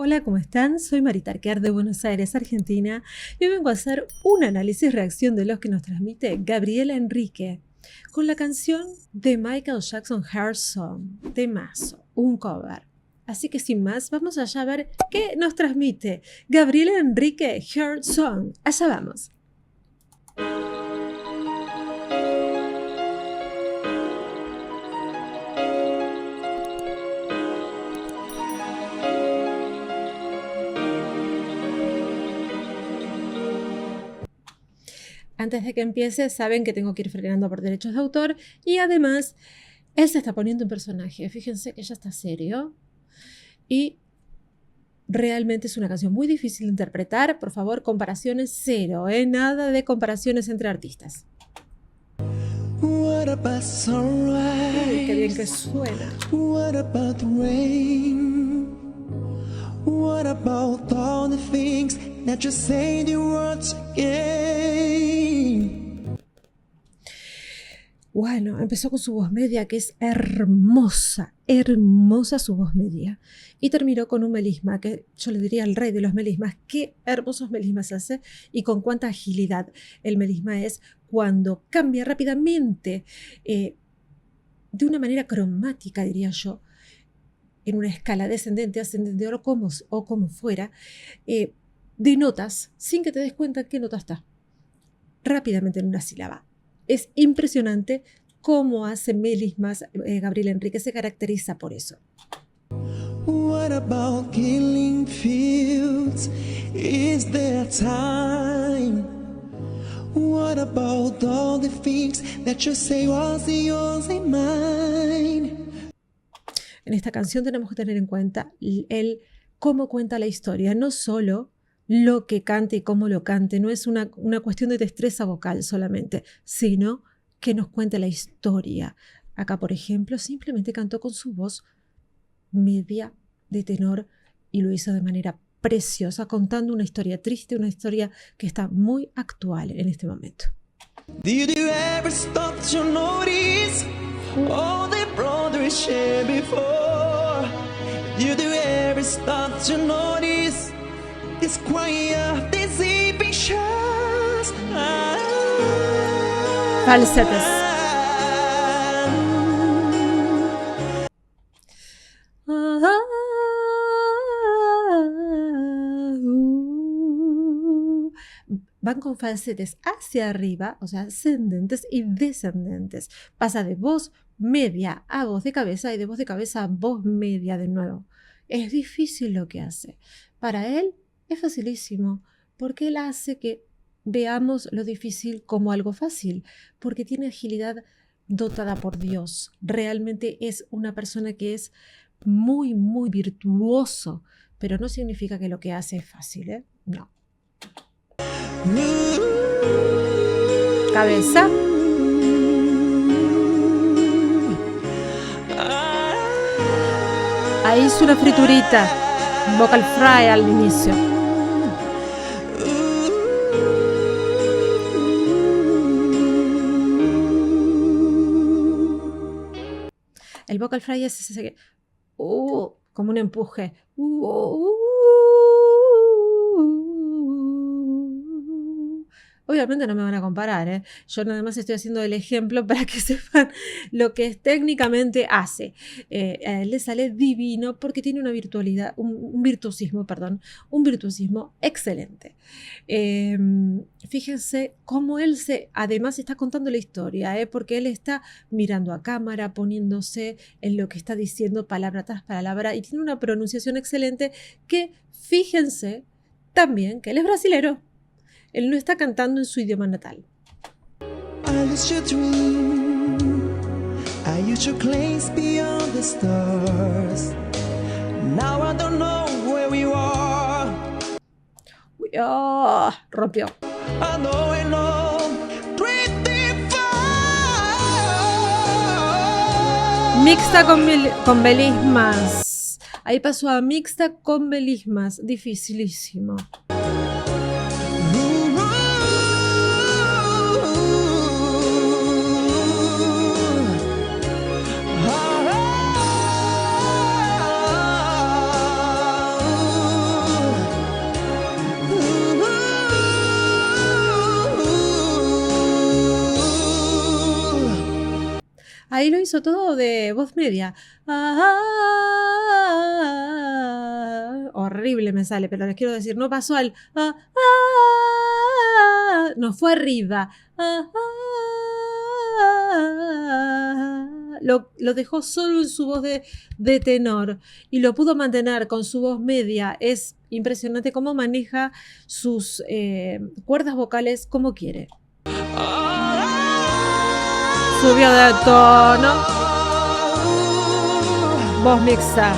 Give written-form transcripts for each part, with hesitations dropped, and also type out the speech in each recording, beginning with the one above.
Hola, ¿cómo están? Soy Marita Arquear de Buenos Aires, Argentina, y hoy vengo a hacer un análisis-reacción de los que nos transmite Gabriela Enrique con la canción de Michael Jackson, Heart Song, temazo, un cover. Así que sin más, vamos allá a ver qué nos transmite Gabriela Enrique, Heart Song. Allá vamos. Antes de que empiece, saben que tengo que ir frenando por derechos de autor y además él se está poniendo un personaje. Fíjense que ya está serio y realmente es una canción muy difícil de interpretar. Por favor, comparaciones cero, nada de comparaciones entre artistas. Uy, qué bien que suena. What about the rain? What about all the things that you say the words again? Bueno, empezó con su voz media, que es hermosa, hermosa su voz media. Y terminó con un melisma, que yo le diría al rey de los melismas. Qué hermosos melismas hace y con cuánta agilidad. El melisma es cuando cambia rápidamente, de una manera cromática, diría yo, en una escala descendente, ascendente o como fuera, de notas, sin que te des cuenta qué nota está, rápidamente en una sílaba. Es impresionante cómo hace melismas. Gabriela Enrique se caracteriza por eso. What about killing fields? Is there time? What about all the things that you say was yours and mine? En esta canción tenemos que tener en cuenta el cómo cuenta la historia, no solo lo que cante y cómo lo cante, no es una cuestión de destreza vocal solamente, sino que nos cuente la historia. Acá, por ejemplo, simplemente cantó con su voz media de tenor y lo hizo de manera preciosa, contando una historia triste, una historia que está muy actual en este momento. Did you ever stop to notice all the brothers shared before? Did you ever stop to notice this quiet, this sleeping shows? Falsetes. Van con falsetes hacia arriba, o sea, ascendentes y descendentes. Pasa de voz media a voz de cabeza y de voz de cabeza a voz media de nuevo. Es difícil lo que hace. Para él es facilísimo, porque él hace que veamos lo difícil como algo fácil, porque tiene agilidad dotada por Dios. Realmente es una persona que es muy, muy virtuoso, pero no significa que lo que hace es fácil, ¿eh? No. Cabeza. Ahí hizo una friturita, vocal fry al inicio. El vocal fry es ese que, como un empuje. Obviamente no me van a comparar, ¿eh? Yo nada más estoy haciendo el ejemplo para que sepan lo que técnicamente hace. A él le sale divino porque tiene una virtualidad, un virtuosismo excelente. Fíjense cómo él además está contando la historia, porque él está mirando a cámara, poniéndose en lo que está diciendo palabra tras palabra y tiene una pronunciación excelente que, fíjense también que él es brasilero. Él no está cantando en su idioma natal. Rompió. Mixta con melismas. Ahí pasó a mixta con melismas. Dificilísimo. Ahí lo hizo todo de voz media. Horrible me sale, pero les quiero decir, no pasó al no fue arriba. Lo dejó solo en su voz de tenor y lo pudo mantener con su voz media. Es impresionante cómo maneja sus cuerdas vocales como quiere. Subió de tono. Voz mixta.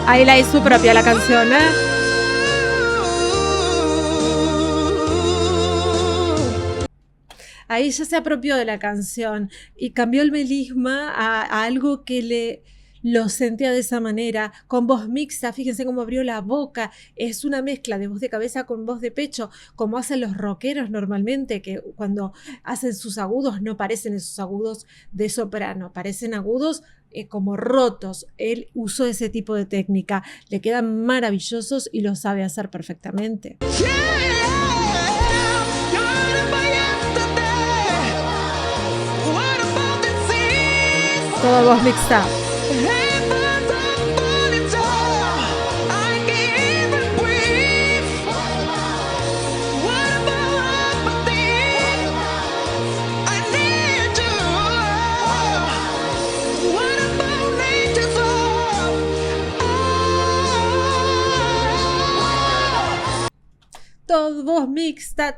Ahí la hizo propia la canción, ¿eh? Ahí ya se apropió de la canción y cambió el melisma a algo que lo sentía de esa manera, con voz mixta. Fíjense cómo abrió la boca. Es una mezcla de voz de cabeza con voz de pecho, como hacen los rockeros normalmente, que cuando hacen sus agudos no parecen esos agudos de soprano, parecen agudos como rotos. Él usó ese tipo de técnica. Le quedan maravillosos y lo sabe hacer perfectamente. Todo voz mixta.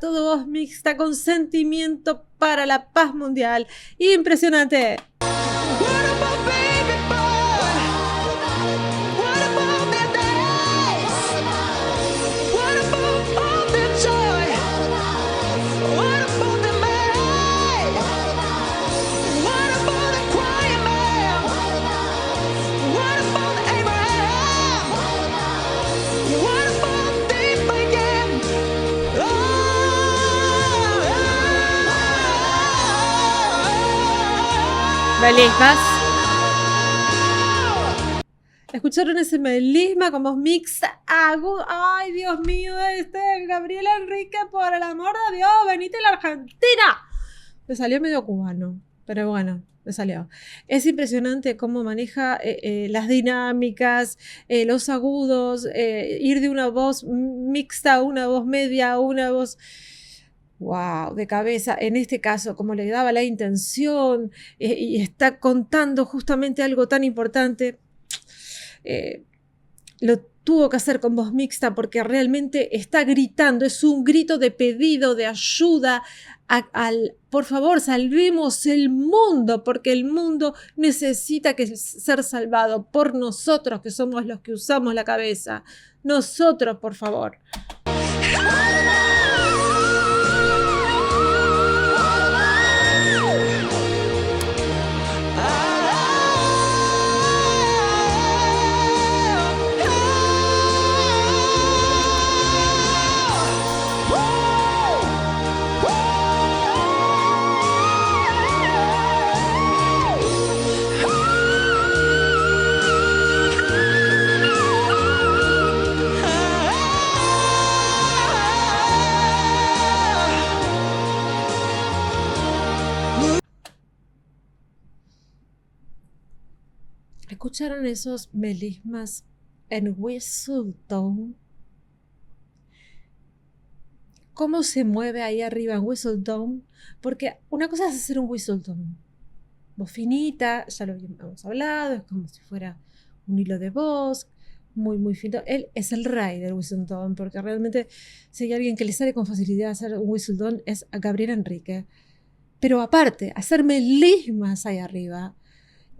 Todo voz mixta con sentimiento para la paz mundial. Impresionante. Melismas. ¿Escucharon ese melisma con voz mixta? ¡Ay, Dios mío! Gabriel Enrique, por el amor de Dios, venite a la Argentina. Me salió medio cubano, pero bueno, me salió. Es impresionante cómo maneja las dinámicas, los agudos, ir de una voz mixta a una voz media, a una voz... Wow, de cabeza, en este caso, como le daba la intención y está contando justamente algo tan importante, lo tuvo que hacer con voz mixta porque realmente está gritando, es un grito de pedido, de ayuda, por favor, salvemos el mundo, porque el mundo necesita ser salvado por nosotros, que somos los que usamos la cabeza. Nosotros, por favor. ¿Escucharon esos melismas en whistle tone? ¿Cómo se mueve ahí arriba en whistle tone? Porque una cosa es hacer un whistle tone. Voz finita, ya lo habíamos hablado, es como si fuera un hilo de voz, muy, muy fino. Él es el rey del whistle tone, porque realmente si hay alguien que le sale con facilidad hacer un whistle tone es a Gabriel Enrique. Pero aparte, hacer melismas ahí arriba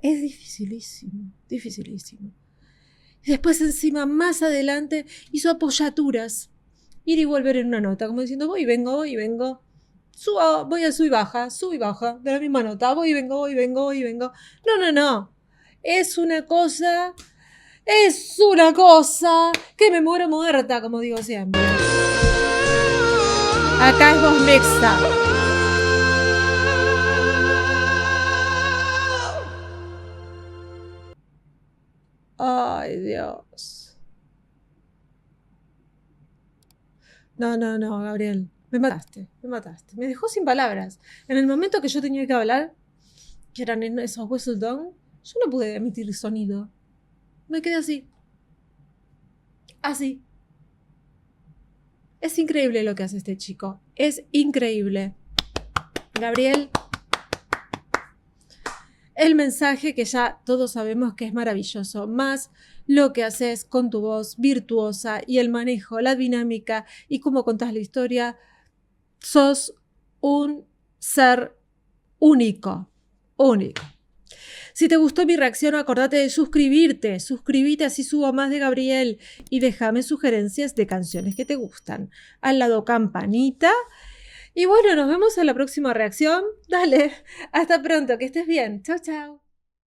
es dificilísimo, dificilísimo. Y después encima, más adelante, hizo apoyaturas. Ir y volver en una nota, como diciendo, voy y vengo, voy y vengo. Voy a sub y baja, de la misma nota. Voy y vengo, voy y vengo, voy y vengo. No. Es una cosa que me muero muerta, como digo siempre. Acá es voz mixta. Ay, Dios. No, Gabriel. Me mataste. Me dejó sin palabras. En el momento que yo tenía que hablar, que eran en esos whistle down, yo no pude emitir sonido. Me quedé así. Así. Es increíble lo que hace este chico. Es increíble. Gabriel, el mensaje que ya todos sabemos que es maravilloso, más lo que haces con tu voz virtuosa y el manejo, la dinámica y cómo contás la historia, sos un ser único, único. Si te gustó mi reacción, acordate de suscribirte, así subo más de Gabriel y déjame sugerencias de canciones que te gustan. Al lado campanita. Y bueno, nos vemos en la próxima reacción. Dale, hasta pronto, que estés bien. Chao, chao.